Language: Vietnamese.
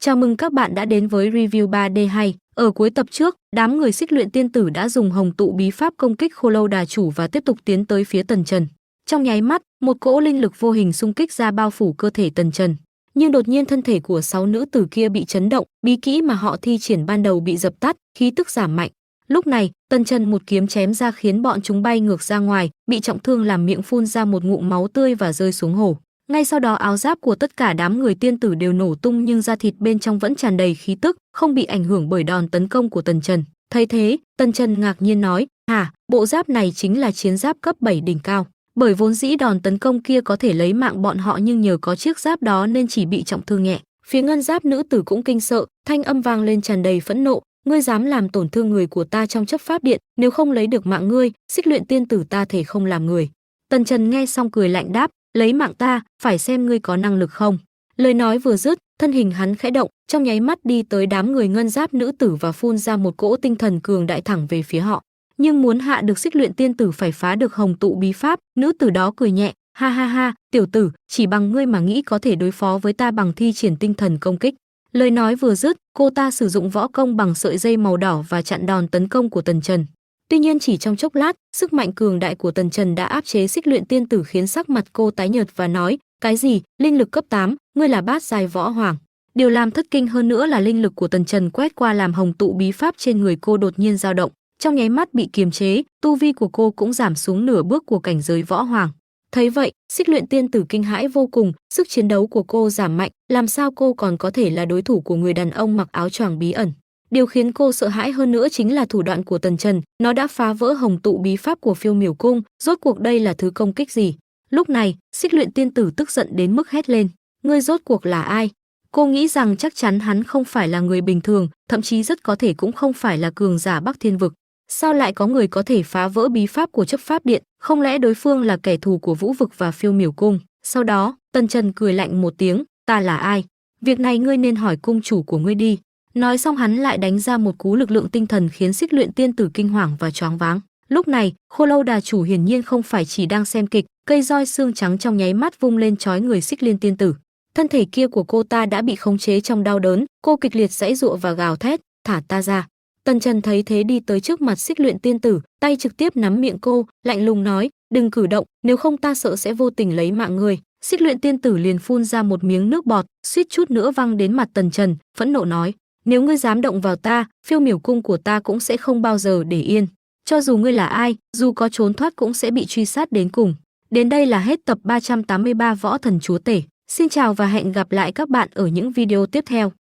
Chào mừng các bạn đã đến với review 3D hay. Ở cuối tập trước, đám người Xích Luyện Tiên Tử đã dùng hồng tụ bí pháp công kích Khô Lâu Đà Chủ và tiếp tục tiến tới phía Tần Trần. Trong nháy mắt, một cỗ linh lực vô hình xung kích ra bao phủ cơ thể Tần Trần. Nhưng đột nhiên thân thể của 6 nữ tử kia bị chấn động, bí kỹ mà họ thi triển ban đầu bị dập tắt, khí tức giảm mạnh. Lúc này, Tần Trần một kiếm chém ra khiến bọn chúng bay ngược ra ngoài, bị trọng thương làm miệng phun ra một ngụm máu tươi và rơi xuống hồ. Ngay sau đó áo giáp của tất cả đám người tiên tử đều nổ tung nhưng da thịt bên trong vẫn tràn đầy khí tức, không bị ảnh hưởng bởi đòn tấn công của Tần Trần. Thấy thế, Tần Trần ngạc nhiên nói, hả, bộ giáp này chính là chiến giáp cấp 7 đỉnh cao. Bởi vốn dĩ đòn tấn công kia có thể lấy mạng bọn họ nhưng nhờ có chiếc giáp đó nên chỉ bị trọng thương nhẹ. Phía ngân giáp nữ tử cũng kinh sợ, thanh âm vang lên tràn đầy phẫn nộ, ngươi dám làm tổn thương người của ta trong chấp pháp điện, nếu không lấy được mạng ngươi, Xích Luyện Tiên Tử ta thể không làm người. Tần Trần nghe xong cười lạnh đáp, lấy mạng ta, phải xem ngươi có năng lực không. Lời nói vừa dứt, thân hình hắn khẽ động, trong nháy mắt đi tới đám người ngân giáp nữ tử và phun ra một cỗ tinh thần cường đại thẳng về phía họ. Nhưng muốn hạ được Xích Luyện Tiên Tử phải phá được hồng tụ bí pháp, nữ tử đó cười nhẹ, ha ha ha, tiểu tử, chỉ bằng ngươi mà nghĩ có thể đối phó với ta bằng thi triển tinh thần công kích. Lời nói vừa dứt, cô ta sử dụng võ công bằng sợi dây màu đỏ và chặn đòn tấn công của Tần Trần. Tuy nhiên chỉ trong chốc lát, sức mạnh cường đại của Tần Trần đã áp chế Xích Luyện Tiên Tử khiến sắc mặt cô tái nhợt và nói, cái gì, linh lực cấp 8, ngươi là bát giai võ hoàng. Điều làm thất kinh hơn nữa là linh lực của Tần Trần quét qua làm hồng tụ bí pháp trên người cô đột nhiên dao động, trong nháy mắt bị kiềm chế, tu vi của cô cũng giảm xuống nửa bước của cảnh giới võ hoàng. Thấy vậy, Xích Luyện Tiên Tử kinh hãi vô cùng, sức chiến đấu của cô giảm mạnh, làm sao cô còn có thể là đối thủ của người đàn ông mặc áo choàng bí ẩn. Điều khiến cô sợ hãi hơn nữa chính là thủ đoạn của Tần Trần, nó đã phá vỡ hồng tụ bí pháp của Phiêu Miểu Cung, rốt cuộc đây là thứ công kích gì? Lúc này, Xích Luyện Tiên Tử tức giận đến mức hét lên, ngươi rốt cuộc là ai? Cô nghĩ rằng chắc chắn hắn không phải là người bình thường, thậm chí rất có thể cũng không phải là cường giả Bắc Thiên Vực. Sao lại có người có thể phá vỡ bí pháp của chấp pháp điện, không lẽ đối phương là kẻ thù của Vũ Vực và Phiêu Miểu Cung? Sau đó, Tần Trần cười lạnh một tiếng, ta là ai? Việc này ngươi nên hỏi cung chủ của ngươi đi. Nói xong hắn lại đánh ra một cú lực lượng tinh thần khiến Xích Luyện Tiên Tử kinh hoàng và choáng váng. Lúc này, Khô Lâu Đà Chủ hiển nhiên không phải chỉ đang xem kịch, cây roi xương trắng trong nháy mắt vung lên chói người Xích Liên Tiên Tử. Thân thể kia của cô ta đã bị khống chế trong đau đớn, cô kịch liệt giãy giụa và gào thét, thả ta ra. Tần Trần thấy thế đi tới trước mặt Xích Luyện Tiên Tử, tay trực tiếp nắm miệng cô, lạnh lùng nói, đừng cử động, nếu không ta sợ sẽ vô tình lấy mạng người. Xích Luyện Tiên Tử liền phun ra một miếng nước bọt, suýt chút nữa văng đến mặt Tần Trần, phẫn nộ nói, nếu ngươi dám động vào ta, Phiêu Miểu Cung của ta cũng sẽ không bao giờ để yên. Cho dù ngươi là ai, dù có trốn thoát cũng sẽ bị truy sát đến cùng. Đến đây là hết tập 383 Võ Thần Chúa Tể. Xin chào và hẹn gặp lại các bạn ở những video tiếp theo.